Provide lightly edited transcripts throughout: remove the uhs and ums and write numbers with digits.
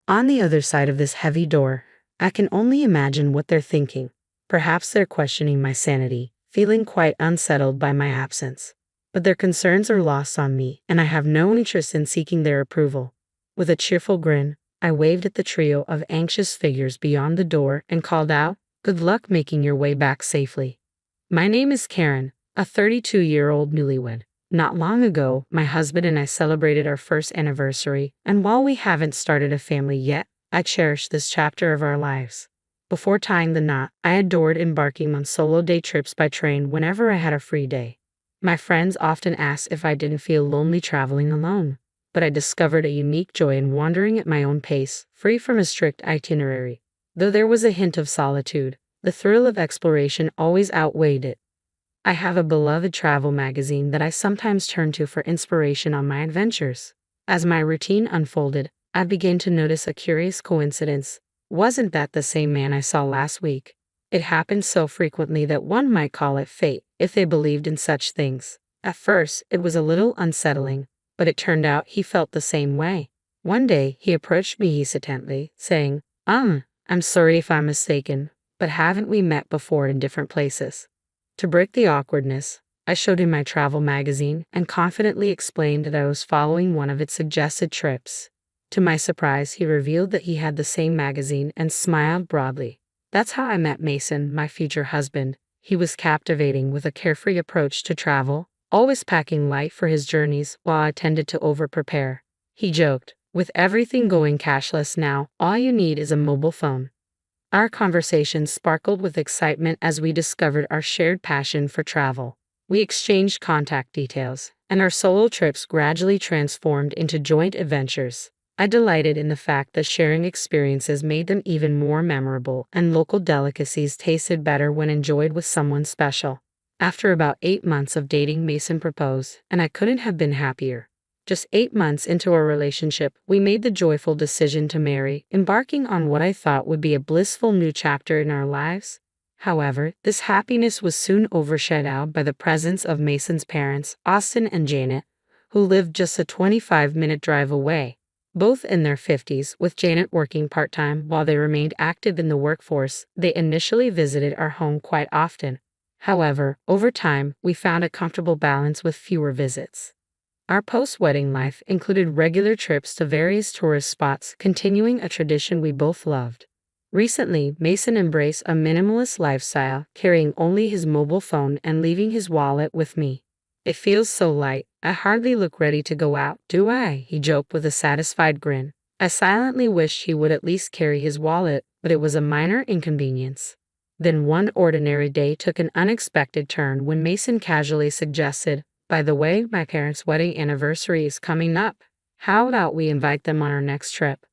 On the other side of this heavy door, I can only imagine what they're thinking. Perhaps they're questioning my sanity, feeling quite unsettled by my absence. But their concerns are lost on me, and I have no interest in seeking their approval. With a cheerful grin, I waved at the trio of anxious figures beyond the door and called out, "Good luck making your way back safely." My name is Karen, a 32-year-old newlywed. Not long ago, my husband and I celebrated our first anniversary, and while we haven't started a family yet, I cherish this chapter of our lives. Before tying the knot, I adored embarking on solo day trips by train whenever I had a free day. My friends often asked if I didn't feel lonely traveling alone, but I discovered a unique joy in wandering at my own pace, free from a strict itinerary. Though there was a hint of solitude, the thrill of exploration always outweighed it. I have a beloved travel magazine that I sometimes turn to for inspiration on my adventures. As my routine unfolded, I began to notice a curious coincidence. Wasn't that the same man I saw last week? It happened so frequently that one might call it fate, if they believed in such things. At first, it was a little unsettling, but it turned out he felt the same way. One day, he approached me hesitantly, saying, I'm sorry if I'm mistaken, but haven't we met before in different places?" To break the awkwardness, I showed him my travel magazine and confidently explained that I was following one of its suggested trips. To my surprise, he revealed that he had the same magazine and smiled broadly. "That's how I met Mason, my future husband. He was captivating with a carefree approach to travel, always packing light for his journeys while I tended to over-prepare. He joked, 'With everything going cashless now, all you need is a mobile phone.'" Our conversation sparkled with excitement as we discovered our shared passion for travel. We exchanged contact details, and our solo trips gradually transformed into joint adventures. I delighted in the fact that sharing experiences made them even more memorable, and local delicacies tasted better when enjoyed with someone special. After about 8 months of dating, Mason proposed, and I couldn't have been happier. Just 8 months into our relationship, we made the joyful decision to marry, embarking on what I thought would be a blissful new chapter in our lives. However, this happiness was soon overshadowed by the presence of Mason's parents, Austin and Janet, who lived just a 25-minute drive away. Both in their 50s, with Janet working part-time while they remained active in the workforce, they initially visited our home quite often. However, over time, we found a comfortable balance with fewer visits. Our post-wedding life included regular trips to various tourist spots, continuing a tradition we both loved. Recently, Mason embraced a minimalist lifestyle, carrying only his mobile phone and leaving his wallet with me. "It feels so light, I hardly look ready to go out, do I?" he joked with a satisfied grin. I silently wished he would at least carry his wallet, but it was a minor inconvenience. Then one ordinary day took an unexpected turn when Mason casually suggested, "By the way, my parents' wedding anniversary is coming up. How about we invite them on our next trip?"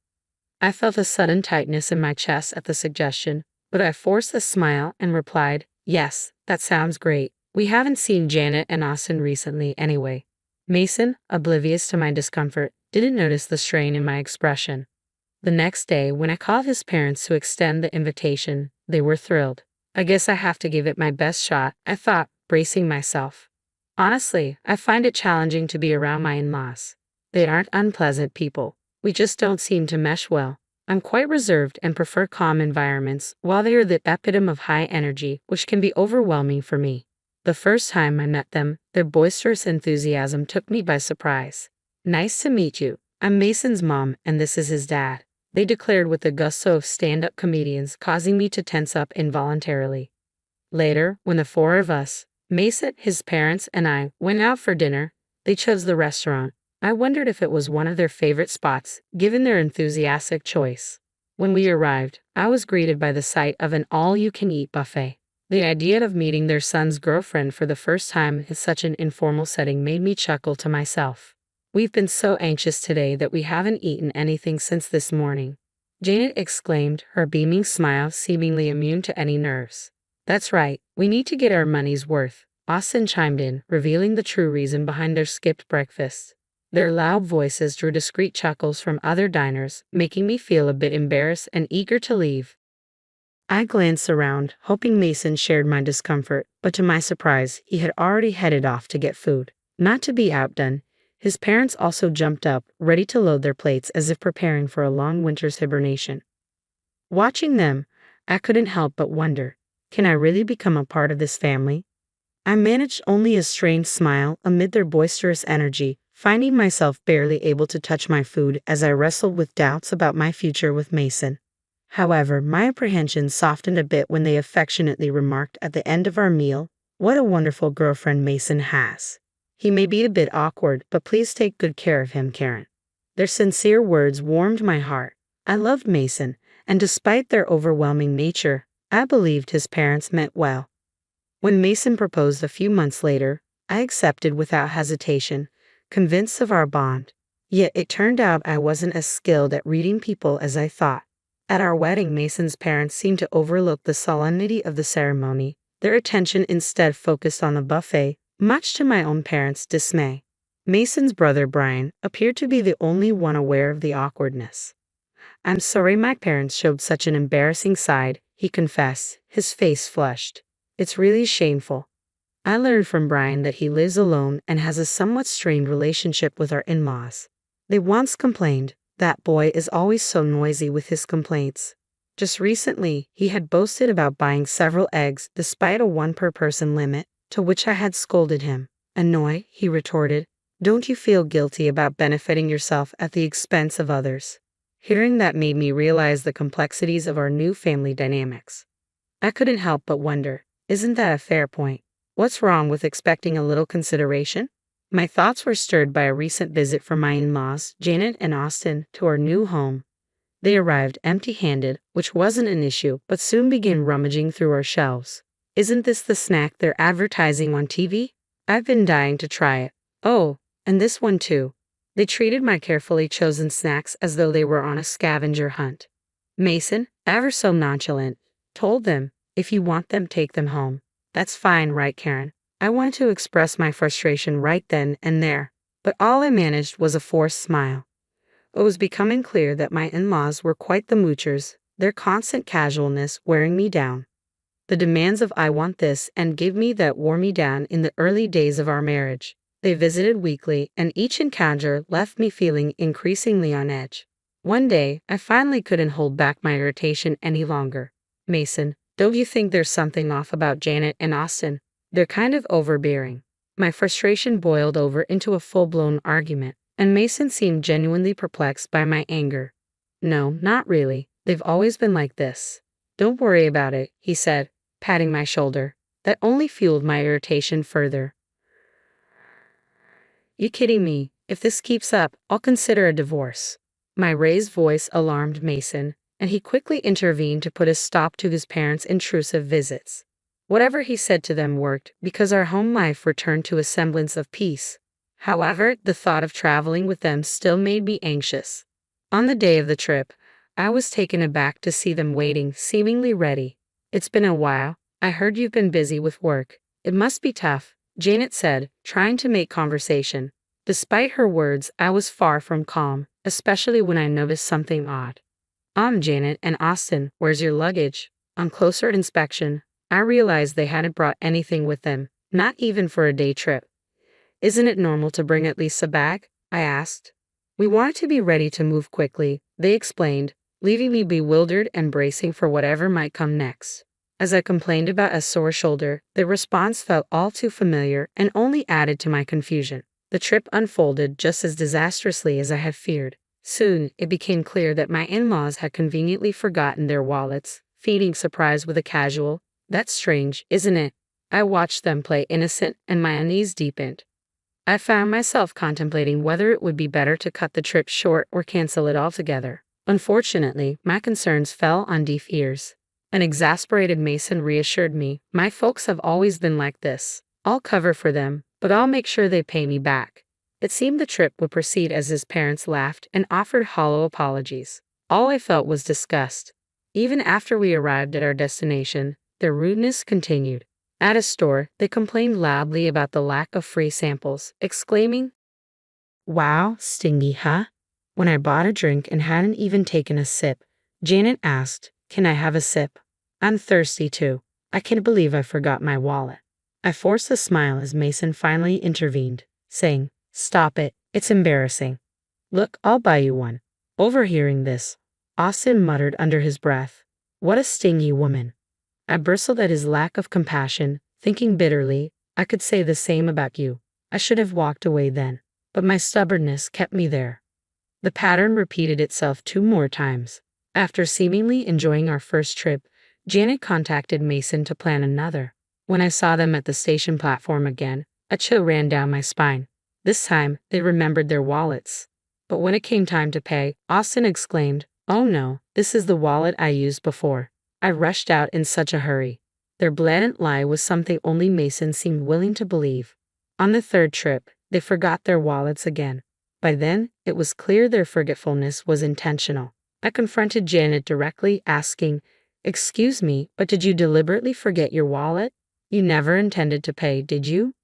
I felt a sudden tightness in my chest at the suggestion, but I forced a smile and replied, "Yes, that sounds great. We haven't seen Janet and Austin recently anyway." Mason, oblivious to my discomfort, didn't notice the strain in my expression. The next day, when I called his parents to extend the invitation, they were thrilled. "I guess I have to give it my best shot," I thought, bracing myself. Honestly, I find it challenging to be around my in-laws. They aren't unpleasant people. We just don't seem to mesh well. I'm quite reserved and prefer calm environments, while they are the epitome of high energy, which can be overwhelming for me. The first time I met them, their boisterous enthusiasm took me by surprise. "Nice to meet you. I'm Mason's mom, and this is his dad," they declared with the gusto of stand-up comedians, causing me to tense up involuntarily. Later, when the four of us, Mason, his parents, and I, went out for dinner, they chose the restaurant. I wondered if it was one of their favorite spots, given their enthusiastic choice. When we arrived, I was greeted by the sight of an all-you-can-eat buffet. The idea of meeting their son's girlfriend for the first time in such an informal setting made me chuckle to myself. "We've been so anxious today that we haven't eaten anything since this morning," Janet exclaimed, her beaming smile seemingly immune to any nerves. "That's right, we need to get our money's worth," Austin chimed in, revealing the true reason behind their skipped breakfast. Their loud voices drew discreet chuckles from other diners, making me feel a bit embarrassed and eager to leave. I glanced around, hoping Mason shared my discomfort, but to my surprise, he had already headed off to get food. Not to be outdone, His parents also jumped up, ready to load their plates as if preparing for a long winter's hibernation. Watching them, I couldn't help but wonder, can I really become a part of this family? I managed only a strained smile amid their boisterous energy, finding myself barely able to touch my food as I wrestled with doubts about my future with Mason. However, my apprehension softened a bit when they affectionately remarked at the end of our meal, "What a wonderful girlfriend Mason has. He may be a bit awkward, but please take good care of him, Karen." Their sincere words warmed my heart. I loved Mason, and despite their overwhelming nature, I believed his parents meant well. When Mason proposed a few months later, I accepted without hesitation, convinced of our bond. Yet it turned out I wasn't as skilled at reading people as I thought. At our wedding, Mason's parents seemed to overlook the solemnity of the ceremony. Their attention instead focused on the buffet, much to my own parents' dismay. Mason's brother Brian appeared to be the only one aware of the awkwardness. "I'm sorry my parents showed such an embarrassing side," he confessed, his face flushed. "It's really shameful. I learned from Brian that he lives alone and has a somewhat strained relationship with our in-laws. They once complained, 'That boy is always so noisy with his complaints.' Just recently, he had boasted about buying several eggs despite a one-per-person limit, to which I had scolded him. 'Annoy,' he retorted. 'Don't you feel guilty about benefiting yourself at the expense of others?' Hearing that made me realize the complexities of our new family dynamics. I couldn't help but wonder, isn't that a fair point? What's wrong with expecting a little consideration? My thoughts were stirred by a recent visit from my in-laws, Janet and Austin, to our new home. They arrived empty-handed, which wasn't an issue, but soon began rummaging through our shelves. "Isn't this the snack they're advertising on TV? I've been dying to try it. Oh, and this one too." They treated my carefully chosen snacks as though they were on a scavenger hunt. Mason, ever so nonchalant, told them, "If you want them, take them home." "That's fine, right, Karen?" I wanted to express my frustration right then and there, but all I managed was a forced smile. It was becoming clear that my in-laws were quite the moochers, their constant casualness wearing me down. The demands of "I want this" and "give me that" wore me down in the early days of our marriage. They visited weekly, and each encounter left me feeling increasingly on edge. One day, I finally couldn't hold back my irritation any longer. "Mason, don't you think there's something off about Janet and Austin? They're kind of overbearing." My frustration boiled over into a full-blown argument, and Mason seemed genuinely perplexed by my anger. "No, not really. They've always been like this. Don't worry about it," he said, patting my shoulder. That only fueled my irritation further. "You kidding me? If this keeps up, I'll consider a divorce." My raised voice alarmed Mason, and he quickly intervened to put a stop to his parents' intrusive visits. Whatever he said to them worked, because our home life returned to a semblance of peace. However, the thought of traveling with them still made me anxious. On the day of the trip, I was taken aback to see them waiting, seemingly ready. "It's been a while. I heard you've been busy with work. It must be tough," Janet said, trying to make conversation. Despite her words, I was far from calm, especially when I noticed something odd. Janet and Austin, where's your luggage?" On closer inspection, I realized they hadn't brought anything with them, not even for a day trip. "Isn't it normal to bring at least a bag?" I asked. "We wanted to be ready to move quickly," they explained, leaving me bewildered and bracing for whatever might come next. As I complained about a sore shoulder, the response felt all too familiar and only added to my confusion. The trip unfolded just as disastrously as I had feared. Soon, it became clear that my in-laws had conveniently forgotten their wallets, feeding surprise with a casual, "That's strange, isn't it?" I watched them play innocent, and my unease deepened. I found myself contemplating whether it would be better to cut the trip short or cancel it altogether. Unfortunately, my concerns fell on deaf ears. An exasperated Mason reassured me, "My folks have always been like this. I'll cover for them, but I'll make sure they pay me back." It seemed the trip would proceed as his parents laughed and offered hollow apologies. All I felt was disgust. Even after we arrived at our destination, their rudeness continued. At a store, they complained loudly about the lack of free samples, exclaiming, "Wow, stingy, huh?" When I bought a drink and hadn't even taken a sip, Janet asked, "Can I have a sip? I'm thirsty too. I can't believe I forgot my wallet." I forced a smile as Mason finally intervened, saying, "Stop it. It's embarrassing. Look, I'll buy you one. Overhearing this, Austin muttered under his breath, "What a stingy woman." I bristled at his lack of compassion, thinking bitterly, I could say the same about you. I should have walked away then, but my stubbornness kept me there. The pattern repeated itself 2 more times. After seemingly enjoying our first trip, Janet contacted Mason to plan another. When I saw them at the station platform again, a chill ran down my spine. This time, they remembered their wallets. But when it came time to pay, Austin exclaimed, "Oh no, this is the wallet I used before." I rushed out in such a hurry. Their blatant lie was something only Mason seemed willing to believe. On the third trip, they forgot their wallets again. By then, it was clear their forgetfulness was intentional. I confronted Janet directly, asking, "Excuse me, but did you deliberately forget your wallet? You never intended to pay, did you?"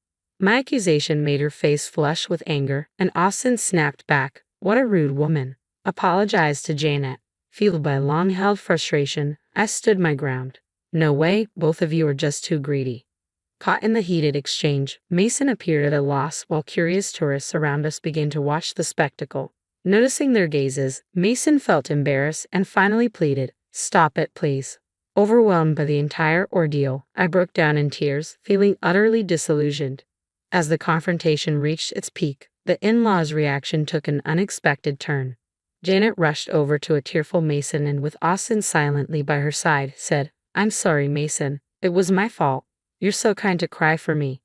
My accusation made her face flush with anger, and Austin snapped back, "What a rude woman." Apologized to Janet. Fueled by long-held frustration, I stood my ground. "No way, both of you are just too greedy." Caught in the heated exchange, Mason appeared at a loss while curious tourists around us began to watch the spectacle. Noticing their gazes, Mason felt embarrassed and finally pleaded, "Stop it, please." Overwhelmed by the entire ordeal, I broke down in tears, feeling utterly disillusioned. As the confrontation reached its peak, the in-laws' reaction took an unexpected turn. Janet rushed over to a tearful Mason and, with Austin silently by her side, said, "I'm sorry, Mason. It was my fault. You're so kind to cry for me."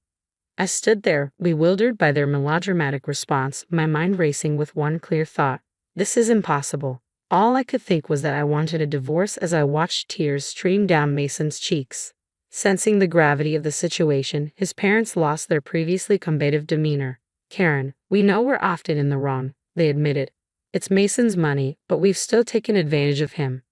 I stood there, bewildered by their melodramatic response, my mind racing with one clear thought. This is impossible. All I could think was that I wanted a divorce as I watched tears stream down Mason's cheeks. Sensing the gravity of the situation, his parents lost their previously combative demeanor. "Karen, we know we're often in the wrong," they admitted. "It's Mason's money, but we've still taken advantage of him."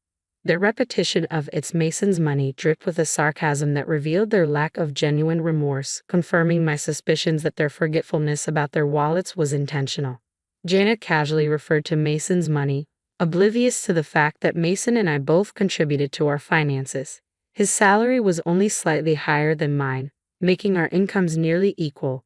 Their repetition of "it's Mason's money" dripped with a sarcasm that revealed their lack of genuine remorse, confirming my suspicions that their forgetfulness about their wallets was intentional. Janet casually referred to Mason's money, oblivious to the fact that Mason and I both contributed to our finances. His salary was only slightly higher than mine, making our incomes nearly equal.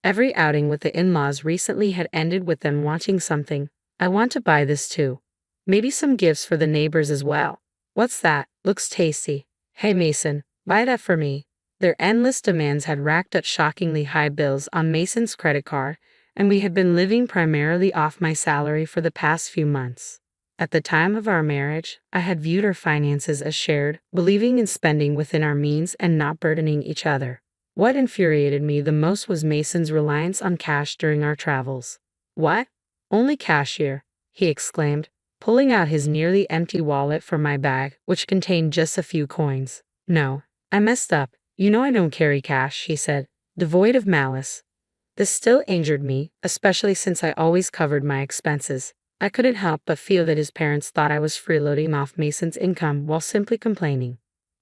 Every outing with the in-laws recently had ended with them wanting something. "I want to buy this too. Maybe some gifts for the neighbors as well. What's that? Looks tasty. Hey Mason, buy that for me." Their endless demands had racked up shockingly high bills on Mason's credit card, and we had been living primarily off my salary for the past few months. At the time of our marriage, I had viewed our finances as shared, believing in spending within our means and not burdening each other. What infuriated me the most was Mason's reliance on cash during our travels. "What? Only cash here?" he exclaimed, pulling out his nearly empty wallet from my bag, which contained just a few coins. "No, I messed up. You know I don't carry cash," he said, devoid of malice. This still injured me, especially since I always covered my expenses. I couldn't help but feel that his parents thought I was freeloading off Mason's income while simply complaining.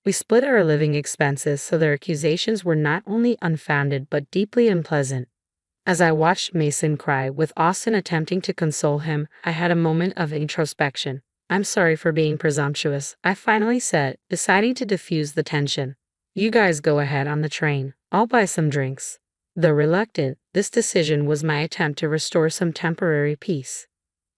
We split our living expenses, so their accusations were not only unfounded but deeply unpleasant. As I watched Mason cry, with Austin attempting to console him, I had a moment of introspection. "I'm sorry for being presumptuous," I finally said, deciding to diffuse the tension. "You guys go ahead on the train. I'll buy some drinks." Though reluctant, this decision was my attempt to restore some temporary peace.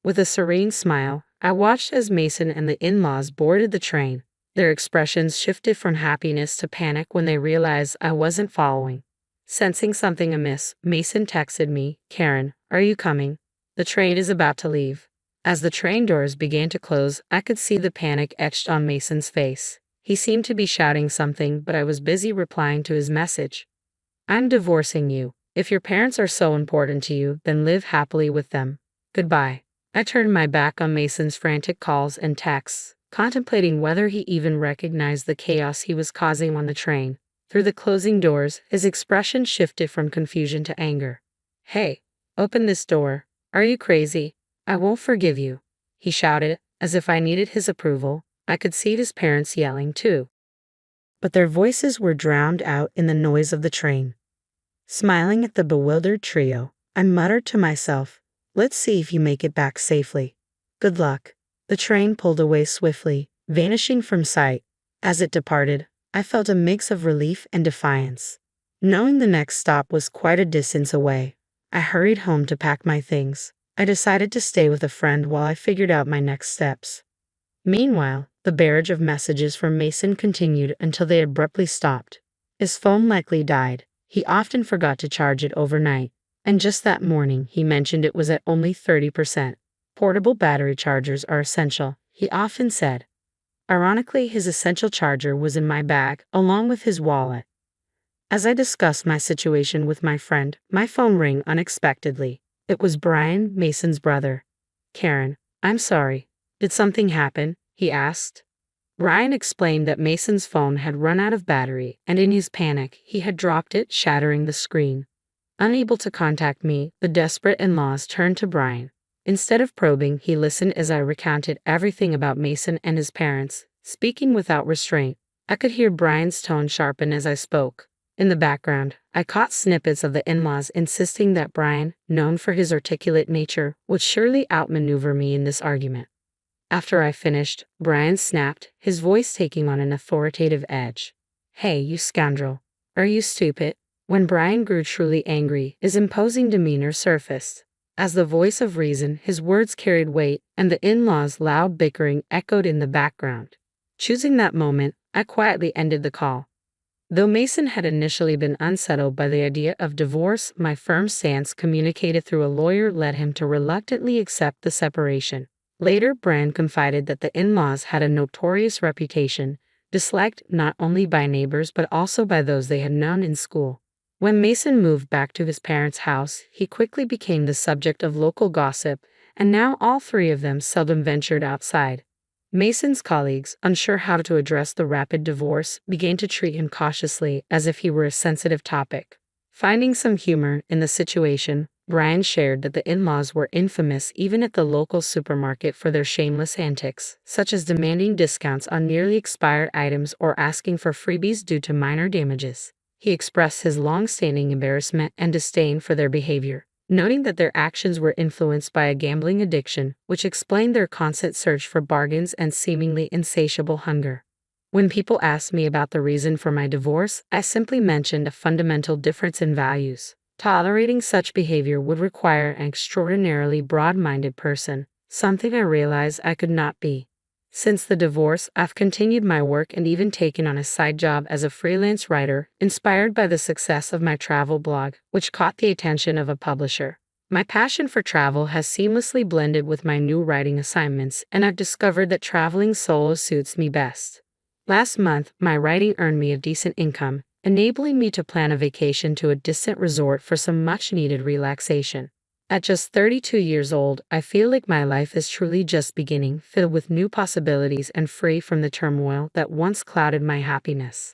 With a serene smile, I watched as Mason and the in-laws boarded the train. Their expressions shifted from happiness to panic when they realized I wasn't following. Sensing something amiss, Mason texted me, "Karen, are you coming? The train is about to leave." As the train doors began to close, I could see the panic etched on Mason's face. He seemed to be shouting something, but I was busy replying to his message. "I'm divorcing you. If your parents are so important to you, then live happily with them. Goodbye." I turned my back on Mason's frantic calls and texts, contemplating whether he even recognized the chaos he was causing on the train. Through the closing doors, his expression shifted from confusion to anger. "Hey, open this door. Are you crazy? I won't forgive you," he shouted, as if I needed his approval. I could see his parents yelling too, but their voices were drowned out in the noise of the train. Smiling at the bewildered trio, I muttered to myself, "Let's see if you make it back safely. Good luck." The train pulled away swiftly, vanishing from sight. As it departed, I felt a mix of relief and defiance. Knowing the next stop was quite a distance away, I hurried home to pack my things. I decided to stay with a friend while I figured out my next steps. Meanwhile, the barrage of messages from Mason continued until they abruptly stopped. His phone likely died. He often forgot to charge it overnight, and just that morning he mentioned it was at only 30%. Portable battery chargers are essential, he often said. Ironically, his essential charger was in my bag, along with his wallet. As I discussed my situation with my friend, my phone rang unexpectedly. It was Brian, Mason's brother. Karen, I'm sorry. Did something happen? He asked. Brian explained that Mason's phone had run out of battery, and in his panic, he had dropped it, shattering the screen. Unable to contact me, the desperate in-laws turned to Brian. Instead of probing, he listened as I recounted everything about Mason and his parents, speaking without restraint. I could hear Brian's tone sharpen as I spoke. In the background, I caught snippets of the in-laws insisting that Brian, known for his articulate nature, would surely outmaneuver me in this argument. After I finished, Brian snapped, his voice taking on an authoritative edge. Hey, you scoundrel. Are you stupid? When Brian grew truly angry, his imposing demeanor surfaced. As the voice of reason, his words carried weight, and the in-laws' loud bickering echoed in the background. Choosing that moment, I quietly ended the call. Though Mason had initially been unsettled by the idea of divorce, my firm stance communicated through a lawyer led him to reluctantly accept the separation. Later, Brian confided that the in-laws had a notorious reputation, disliked not only by neighbors but also by those they had known in school. When Mason moved back to his parents' house, he quickly became the subject of local gossip, and now all three of them seldom ventured outside. Mason's colleagues, unsure how to address the rapid divorce, began to treat him cautiously as if he were a sensitive topic. Finding some humor in the situation, Brian shared that the in-laws were infamous even at the local supermarket for their shameless antics, such as demanding discounts on nearly expired items or asking for freebies due to minor damages. He expressed his long-standing embarrassment and disdain for their behavior, noting that their actions were influenced by a gambling addiction, which explained their constant search for bargains and seemingly insatiable hunger. When people asked me about the reason for my divorce, I simply mentioned a fundamental difference in values. Tolerating such behavior would require an extraordinarily broad-minded person, something I realized I could not be. Since the divorce, I've continued my work and even taken on a side job as a freelance writer, inspired by the success of my travel blog, which caught the attention of a publisher. My passion for travel has seamlessly blended with my new writing assignments, and I've discovered that traveling solo suits me best. Last month, my writing earned me a decent income, enabling me to plan a vacation to a distant resort for some much-needed relaxation. At just 32 years old, I feel like my life is truly just beginning, filled with new possibilities and free from the turmoil that once clouded my happiness.